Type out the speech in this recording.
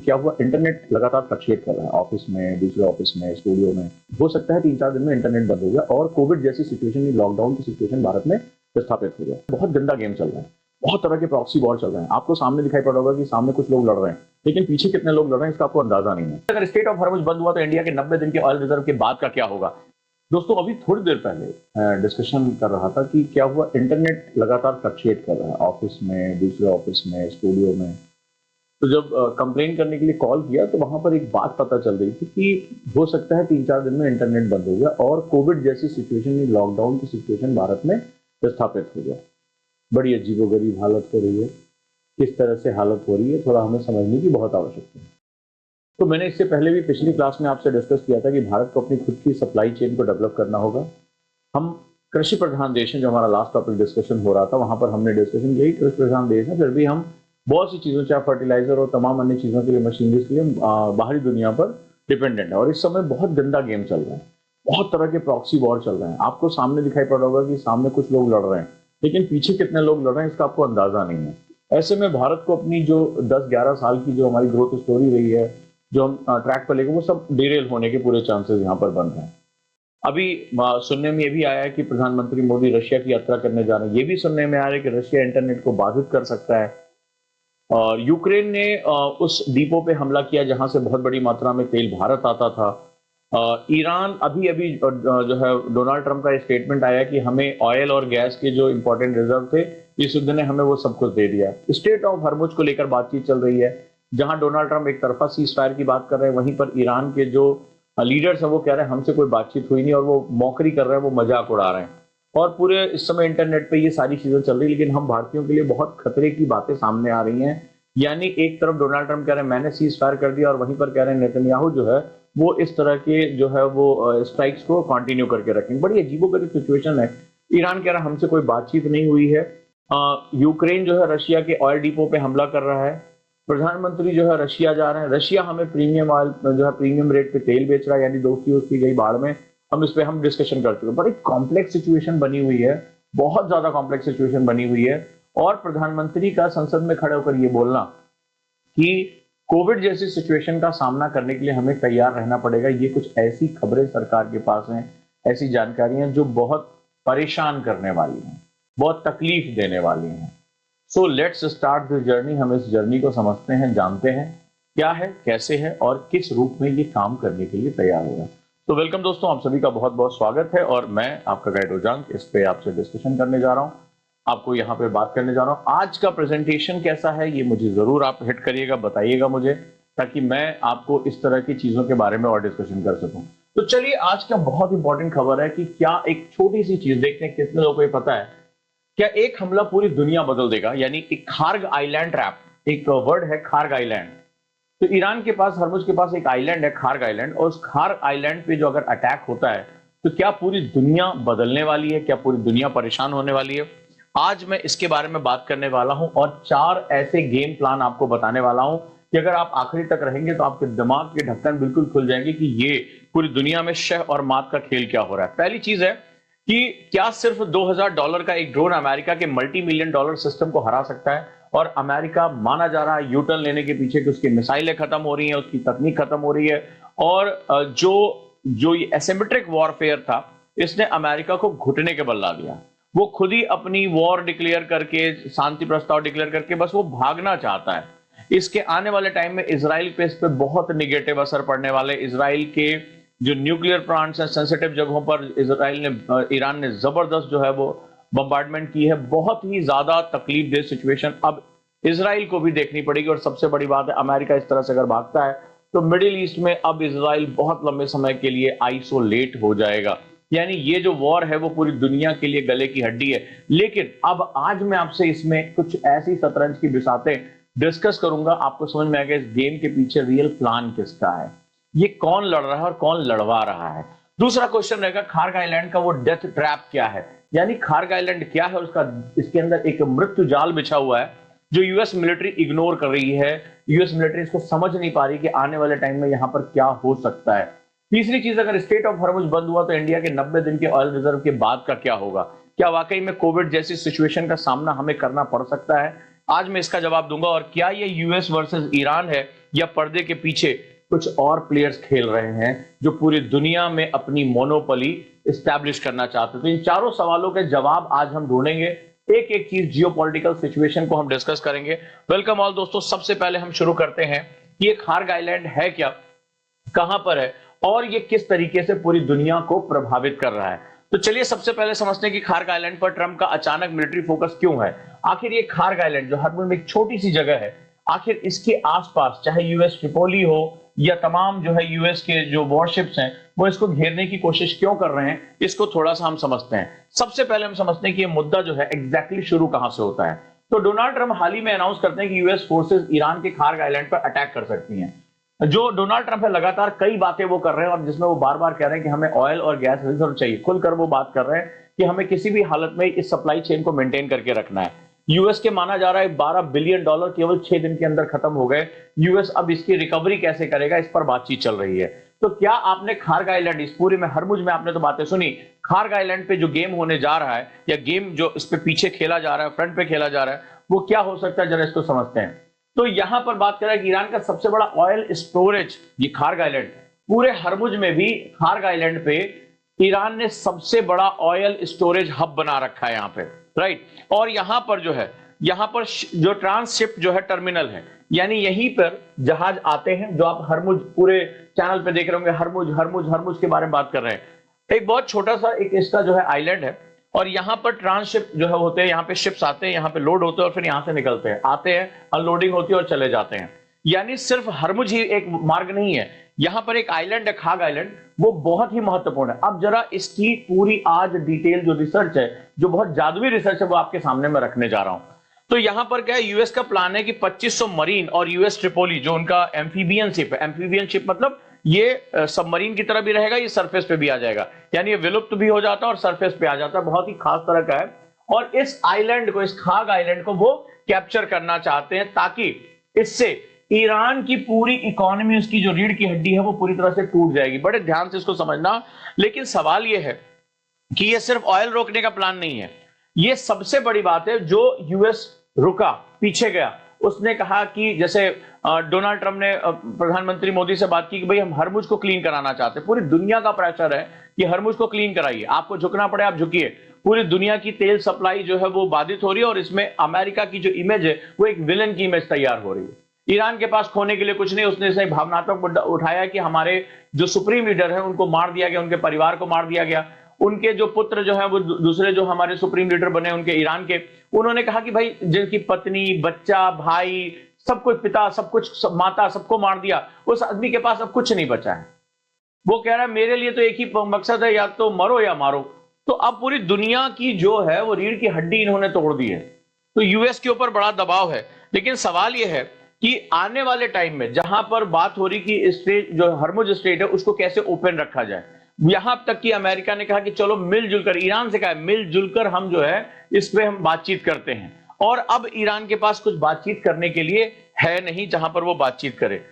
क्या हुआ, इंटरनेट लगातार फ्लक्चुएट कर रहा है ऑफिस में, दूसरे ऑफिस में, स्टूडियो में। हो सकता है 3-4 दिन में इंटरनेट बंद हो गया और कोविड जैसी सिचुएशन, लॉकडाउन की सिचुएशन भारत में स्थापित हो गया। बहुत गंदा गेम चल रहा है, बहुत तरह के प्रॉक्सी वॉर चल रहे हैं। आपको सामने दिखाई पड़ रहा होगा कि सामने कुछ लोग लड़ रहे हैं, लेकिन पीछे कितने लोग लड़ रहे हैं इसका आपको अंदाजा नहीं है। अगर स्टेट ऑफ हॉर्मुज बंद हुआ तो इंडिया के 90 दिन के ऑयल रिजर्व के बाद का क्या होगा। दोस्तों, अभी थोड़ी देर पहले डिस्कशन कर रहा था कि क्या हुआ, इंटरनेट लगातार फ्लक्चुएट कर रहा है ऑफिस में, दूसरे ऑफिस में, स्टूडियो में। तो जब कंप्लेन करने के लिए कॉल किया तो वहां पर एक बात पता चल रही थी कि हो सकता है 3-4 दिन में इंटरनेट बंद हो गया और कोविड जैसी सिचुएशन, लॉकडाउन की सिचुएशन भारत में स्थापित हो गया। बड़ी अजीबोगरीब हालत हो रही है। किस तरह से हालत हो रही है, थोड़ा हमें समझने की बहुत आवश्यकता है। तो मैंने इससे पहले भी पिछली क्लास में आपसे डिस्कस किया था कि भारत को अपनी खुद की सप्लाई चेन को डेवलप करना होगा। हम कृषि प्रधान देश हैं, जो हमारा लास्ट टॉपिक डिस्कशन हो रहा था वहां पर हमने डिस्कशन किया, कृषि प्रधान देश है, फिर भी हम बहुत सी चीजों, चाहे फर्टिलाइजर और तमाम अन्य चीजों के लिए, मशीनरीज के लिए बाहरी दुनिया पर डिपेंडेंट है। और इस समय बहुत गंदा गेम चल रहा है, बहुत तरह के प्रॉक्सी वॉर चल रहे हैं। आपको सामने दिखाई पड़ रहा होगा कि सामने कुछ लोग लड़ रहे हैं, लेकिन पीछे कितने लोग लड़ रहे हैं इसका आपको अंदाजा नहीं है। ऐसे में भारत को अपनी जो 10-11 साल की जो हमारी ग्रोथ स्टोरी रही है, जो हम ट्रैक पर लेकर, वो सब डिरेल होने के पूरे चांसेस यहाँ पर बन रहे हैं। अभी सुनने में ये भी आया है कि प्रधानमंत्री मोदी रशिया की यात्रा करने जा रहे हैं। ये भी सुनने में आ रहा है कि रशिया इंटरनेट को बाधित कर सकता है। और यूक्रेन ने उस डिपो पे हमला किया जहां से बहुत बड़ी मात्रा में तेल भारत आता था। ईरान अभी अभी जो है, डोनाल्ड ट्रंप का स्टेटमेंट आया कि हमें ऑयल और गैस के जो इंपॉर्टेंट रिजर्व थे, इस युद्ध ने हमें वो सब कुछ दे दिया। स्टेट ऑफ हॉर्मुज को लेकर बातचीत चल रही है, जहां डोनाल्ड ट्रंप एक तरफा सीज फायर की बात कर रहे हैं, वहीं पर ईरान के जो लीडर्स हैं वो कह रहे हैं हमसे कोई बातचीत हुई नहीं, और वो मौकरी कर रहे हैं, वो मजाक उड़ा रहे हैं। और पूरे इस समय इंटरनेट पे ये सारी चीजें चल रही है, लेकिन हम भारतीयों के लिए बहुत खतरे की बातें सामने आ रही हैं। यानी एक तरफ डोनाल्ड ट्रंप कह रहे हैं मैंने सीज फायर कर दिया, और वहीं पर कह रहे हैं नेतन्याहू जो है वो इस तरह के जो है वो स्ट्राइक्स को कंटिन्यू करके रखेंगे। बड़ी अजीबोगरीब सिचुएशन है। ईरान कह रहा है हमसे कोई बातचीत नहीं हुई है। यूक्रेन जो है रशिया के ऑयल डिपो पे हमला कर रहा है। प्रधानमंत्री जो है रशिया जा रहे हैं, रशिया हमें प्रीमियम ऑयल जो है प्रीमियम रेट पे तेल बेच रहा है, यानी दोस्ती उसकी गई बाढ़ में। हम इस पे हम डिस्कशन कर चुके हैं। बड़ी कॉम्प्लेक्स सिचुएशन बनी हुई है, बहुत ज्यादा कॉम्प्लेक्स सिचुएशन बनी हुई है। और प्रधानमंत्री का संसद में खड़े होकर ये बोलना कि कोविड जैसी सिचुएशन का सामना करने के लिए हमें तैयार रहना पड़ेगा, ये कुछ ऐसी खबरें सरकार के पास हैं, ऐसी जानकारियां जो बहुत परेशान करने वाली हैं, बहुत तकलीफ देने वाली हैं। So let's start this journey. हम इस जर्नी को समझते हैं, जानते हैं क्या है, कैसे है और किस रूप में ये काम करने के लिए तैयार होगा। तो वेलकम दोस्तों, आप सभी का बहुत बहुत स्वागत है। और मैं आपका गाइड रोजांक इस पे आपसे डिस्कशन करने जा रहा हूं, आपको यहाँ पे बात करने जा रहा हूँ। आज का प्रेजेंटेशन कैसा है ये मुझे जरूर आप हिट करिएगा, बताइएगा मुझे, ताकि मैं आपको इस तरह की चीजों के बारे में और डिस्कशन कर सकूं। तो चलिए, आज का बहुत इंपॉर्टेंट खबर है कि क्या एक छोटी सी चीज, देखते हैं कितने लोगों को ये पता है, क्या एक हमला पूरी दुनिया बदल देगा। यानी एक खार्ग आइलैंड ट्रैप, एक वर्ड है खार्ग आइलैंड। तो ईरान के पास, हरमुज के पास एक आइलैंड है खार्ग आइलैंड, और उस खार्ग आइलैंड पे जो अगर अटैक होता है तो क्या पूरी दुनिया बदलने वाली है, क्या पूरी दुनिया परेशान होने वाली है। आज मैं इसके बारे में बात करने वाला हूं और 4 ऐसे गेम प्लान आपको बताने वाला हूं कि अगर आप आखिरी तक रहेंगे तो आपके दिमाग के ढक्कन बिल्कुल खुल जाएंगे कि ये पूरी दुनिया में शह और मात का खेल क्या हो रहा है। पहली चीज है कि क्या सिर्फ $2000 का एक ड्रोन अमेरिका के $multi-million सिस्टम को हरा सकता है। और अमेरिका माना जा रहा है यूटर्न लेने के पीछे कि उसकी मिसाइलें खत्म हो रही हैं, उसकी तकनीक खत्म हो रही है, और जो ये एसिमेट्रिक वॉरफेयर था, इसने अमेरिका को घुटने के बल ला दिया। वो खुद ही अपनी वॉर डिक्लेयर करके, शांति प्रस्ताव डिक्लेयर करके बस वो भागना चाहता है। इसके आने वाले टाइम में इजराइल पे, इस पे बहुत निगेटिव असर पड़ने वाले। इजराइल के जो न्यूक्लियर प्लांट्स हैं, सेंसिटिव जगहों पर ईरान ने जबरदस्त जो है वो बम्बार्डमेंट की है। बहुत ही ज्यादा तकलीफ दे सिचुएशन अब इजराइल को भी देखनी पड़ेगी। और सबसे बड़ी बात है, अमेरिका इस तरह से अगर भागता है तो मिडिल ईस्ट में अब इजराइल बहुत लंबे समय के लिए आइसोलेट हो जाएगा। यानी ये जो वॉर है वो पूरी दुनिया के लिए गले की हड्डी है। लेकिन अब आज मैं आपसे इसमें कुछ ऐसी शतरंज की बिसातें डिस्कस करूंगा, आपको समझ में आएगा इस गेम के पीछे रियल प्लान किसका है, ये कौन लड़ रहा है और कौन लड़वा रहा है। दूसरा क्वेश्चन रहेगा, खार्ग आइलैंड का वो डेथ ट्रैप क्या है। यानी खार्ग आइलैंड क्या है, उसका इसके अंदर एक मृत्यु जाल बिछा हुआ है जो यूएस मिलिट्री इग्नोर कर रही है। यूएस मिलिट्री इसको समझ नहीं पा रही कि आने वाले टाइम में यहां पर क्या हो सकता है। तीसरी चीज, अगर स्टेट ऑफ हॉर्मुज बंद हुआ तो इंडिया के 90 दिन के ऑयल रिजर्व के बाद का क्या होगा। क्या वाकई में कोविड जैसी सिचुएशन का सामना हमें करना पड़ सकता है। आज मैं इसका जवाब दूंगा। और क्या ये यूएस वर्सेस ईरान है या पर्दे के पीछे कुछ और प्लेयर्स खेल रहे हैं जो पूरी दुनिया में अपनी मोनोपोली एस्टैब्लिश करना चाहते हैं? तो इन चारों सवालों के जवाब आज हम ढूंढेंगे, एक एक चीज जियोपॉलिटिकल सिचुएशन को हम डिस्कस करेंगे। वेलकम ऑल दोस्तों, सबसे पहले हम शुरू करते हैं कि ये खार्ग आइलैंड है क्या, कहां पर है और ये किस तरीके से पूरी दुनिया को प्रभावित कर रहा है। तो चलिए सबसे पहले समझते हैं कि खार्ग आइलैंड पर ट्रंप का अचानक मिलिट्री फोकस क्यों है। आखिर ये खार्ग आइलैंड जो हरमुज में एक छोटी सी जगह है, आखिर इसके आसपास चाहे यूएस ट्रिपोली हो या तमाम जो है यूएस के जो वॉरशिप्स हैं वो इसको घेरने की कोशिश क्यों कर रहे हैं, इसको थोड़ा सा हम समझते हैं। सबसे पहले हम समझते हैं कि ये मुद्दा जो है एग्जैक्टली शुरू कहां से होता है। तो डोनाल्ड ट्रंप हाल ही में अनाउंस करते हैं कि यूएस फोर्सेस ईरान के खार्ग आइलैंड पर अटैक कर सकती हैं। जो डोनाल्ड ट्रंप है लगातार कई बातें वो कर रहे हैं और जिसमें वो बार बार कह रहे हैं कि हमें ऑयल और गैस रिजर्व चाहिए। खुलकर वो बात कर रहे हैं कि हमें किसी भी हालत में इस सप्लाई चेन को मेंटेन करके रखना है। यूएस के माना जा रहा है $12 बिलियन केवल 6 दिन के अंदर खत्म हो गए। यूएस अब इसकी रिकवरी कैसे करेगा, इस पर बातचीत चल रही है। तो क्या आपने खार्ग आइलैंड, इस पूरे में हरमुज में आपने तो बातें सुनी, खार्ग आइलैंड पे जो गेम होने जा रहा है या गेम जो इस पे पीछे खेला जा रहा है, फ्रंट पे खेला जा रहा है, वो क्या हो सकता है, जरा इसको समझते हैं। तो यहां पर बात करें कि ईरान का सबसे बड़ा ऑयल स्टोरेज ये खार्ग आइलैंड, पूरे हरमुज में भी खार्ग आइलैंड पे ईरान ने सबसे बड़ा ऑयल स्टोरेज हब बना रखा है यहां पे, राइट। और यहां पर जो है, यहां पर जो ट्रांसशिप जो है टर्मिनल है, यानी यहीं पर जहाज आते हैं, जो आप हरमुज पूरे चैनल पे देख रहे होंगे, हरमुज हरमुज हरमुज के बारे में बात कर रहे हैं। एक बहुत छोटा सा एक इसका जो है आइलैंड है और यहाँ पर ट्रांसशिप जो है होते हैं, यहाँ पे शिप्स आते हैं, यहाँ पे लोड होते हैं और फिर यहाँ से निकलते हैं, आते हैं, अनलोडिंग होती है और चले जाते हैं। यानी सिर्फ हरमुज ही एक मार्ग नहीं है, यहाँ पर एक आइलैंड है खार्ग आइलैंड, वो बहुत ही महत्वपूर्ण है। अब जरा इसकी पूरी आज डिटेल जो रिसर्च है, जो बहुत जादुई रिसर्च है, वो आपके सामने मैं रखने जा रहा हूं। तो यहां पर क्या है, यूएस का प्लान है कि 2500 मरीन और यूएस ट्रिपोली जो उनका एम्फीबियन शिप है, एम्फीबियन शिप मतलब ये सबमरीन की तरह भी रहेगा, ये सरफेस पे भी आ जाएगा, यानी ये विलुप्त भी हो जाता है और सरफेस पे आ जाता है, बहुत ही खास तरह का है। और इस आइलैंड को, इस खार्ग आइलैंड को वो कैप्चर करना चाहते हैं ताकि इससे ईरान की पूरी इकोनॉमी, उसकी जो रीढ़ की हड्डी है, वो पूरी तरह से टूट जाएगी। बड़े ध्यान से इसको समझना। लेकिन सवाल यह है कि ये सिर्फ ऑयल रोकने का प्लान नहीं है, ये सबसे बड़ी बात है जो यूएस रुका, पीछे गया। उसने कहा कि जैसे डोनाल्ड ट्रंप ने प्रधानमंत्री मोदी से बात की कि भाई हम हरमुज को क्लीन कराना चाहते हैं, पूरी दुनिया का प्रेशर है कि हरमुज को क्लीन कराइए, आपको झुकना पड़े आप झुकिए। पूरी दुनिया की तेल सप्लाई जो है वो बाधित हो रही है और इसमें अमेरिका की जो इमेज है वो एक विलन की इमेज तैयार हो रही है। ईरान के पास खोने के लिए कुछ नहीं, उसने इसे भावनात्मक मुद्दा उठाया कि हमारे जो सुप्रीम लीडर है उनको मार दिया गया, उनके परिवार को मार दिया गया, उनके जो पुत्र जो है वो दूसरे जो हमारे सुप्रीम लीडर बने उनके ईरान के, उन्होंने कहा कि भाई जिनकी पत्नी, बच्चा, भाई, सब कुछ, पिता, सब कुछ, माता, सबको मार दिया, उस आदमी के पास अब कुछ नहीं बचा है। वो कह रहा है मेरे लिए तो एक ही मकसद है, या तो मरो या मारो। तो अब पूरी दुनिया की जो है वो रीढ़ की हड्डी इन्होंने तोड़ दी है। तो यूएस के ऊपर बड़ा दबाव है। लेकिन सवाल यह है कि आने वाले टाइम में जहां पर बात हो रही कि स्टेट जो हरमुज स्टेट है उसको कैसे ओपन रखा जाए, यहां तक कि अमेरिका ने कहा कि चलो मिलजुल कर, ईरान से कहा मिलजुल कर हम जो है इस पे हम बातचीत करते हैं। और अब ईरान के पास कुछ बातचीत करने के लिए है नहीं जहां पर वो बातचीत करे।